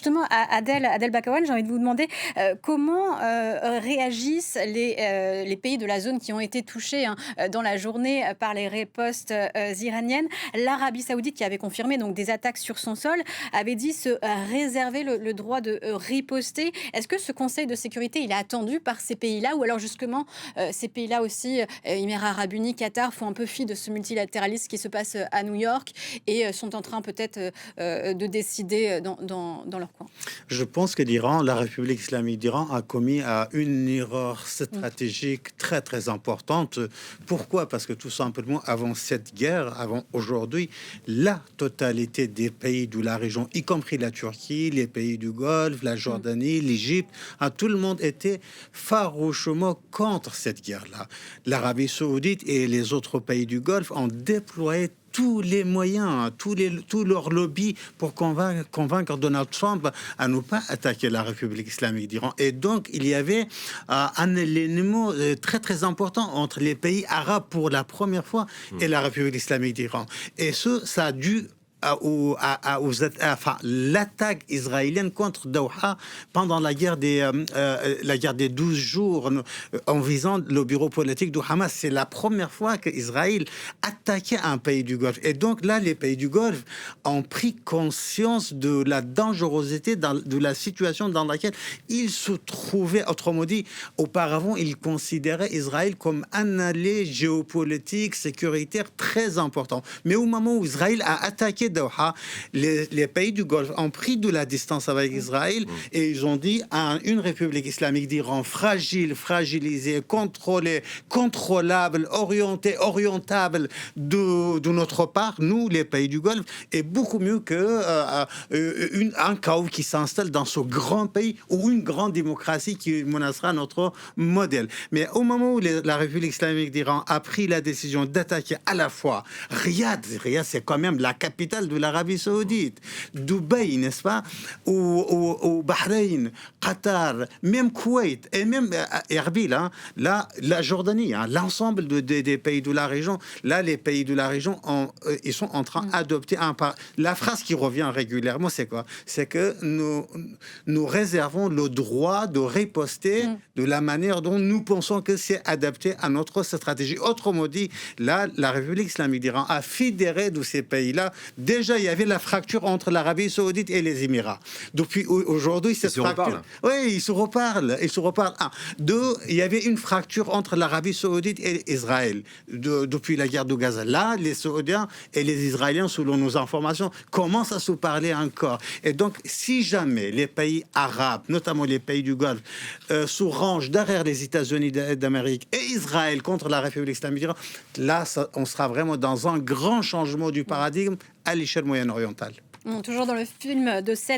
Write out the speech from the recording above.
Justement, Adel Bakawan, j'ai envie de vous demander comment réagissent les pays de la zone qui ont été touchés hein, dans la journée par les ripostes iraniennes. L'Arabie Saoudite, qui avait confirmé donc des attaques sur son sol, avait dit se réserver le droit de riposter. Est-ce que ce Conseil de sécurité, il est attendu par ces pays-là, ou alors justement ces pays-là aussi, Émirats Arabes Unis, Qatar, font un peu fi de ce multilatéralisme qui se passe à New York et sont en train peut-être de décider dans leur coin? Je pense que l'Iran, la République islamique d'Iran, a commis une erreur stratégique très très importante. Pourquoi? Parce que tout simplement, avant cette guerre, avant aujourd'hui, la totalité des pays de la région, y compris la Turquie, les pays du Golfe, la Jordanie, l'Égypte, tout le monde était farouchement contre cette guerre-là. L'Arabie saoudite et les autres pays du Golfe ont déployé tous les moyens, tous leurs lobbies pour convaincre Donald Trump à ne pas attaquer la République islamique d'Iran. Et donc, il y avait un élément très, très important entre les pays arabes pour la première fois et la République islamique d'Iran. Et ça a dû l'attaque israélienne contre Doha pendant la guerre des 12 jours en visant le bureau politique du Hamas. C'est la première fois qu'Israël attaquait un pays du Golfe. Et donc là, les pays du Golfe ont pris conscience de la dangerosité de la situation dans laquelle ils se trouvaient. Autrement dit, auparavant, ils considéraient Israël comme un allié géopolitique, sécuritaire très important. Mais au moment où Israël a attaqué Doha, les pays du Golfe ont pris de la distance avec Israël et ils ont dit à une République islamique d'Iran fragile, fragilisée, contrôlée, contrôlable, orientable de notre part, nous, les pays du Golfe, est beaucoup mieux que un chaos qui s'installe dans ce grand pays ou une grande démocratie qui menacera notre modèle. Mais au moment où la République islamique d'Iran a pris la décision d'attaquer à la fois Riyad, c'est quand même la capitale de l'Arabie saoudite, Dubaï, n'est-ce pas, ou Bahreïn, Qatar, même Koweït, et même Erbil, hein, là, la Jordanie, hein, l'ensemble des pays de la région, là, les pays de la région, ils sont en train d'adopter la phrase qui revient régulièrement, c'est quoi? C'est que nous réservons le droit de riposter de la manière dont nous pensons que c'est adapté à notre stratégie. Autrement dit, là, la République islamique d'Iran a fédéré de ces pays-là. Déjà, il y avait la fracture entre l'Arabie saoudite et les Émirats. Depuis aujourd'hui, cette fracture... Oui, ils se reparlent. Deux, il y avait une fracture entre l'Arabie saoudite et Israël depuis la guerre de Gaza. Là, les Saoudiens et les Israéliens, selon nos informations, commencent à se parler encore. Et donc, si jamais les pays arabes, notamment les pays du Golfe, se rangent derrière les États-Unis d'Amérique et Israël contre la République islamique d'Iran, là, on sera vraiment dans un grand changement du paradigme à l'échelle moyen-orientale. Toujours dans le film de 7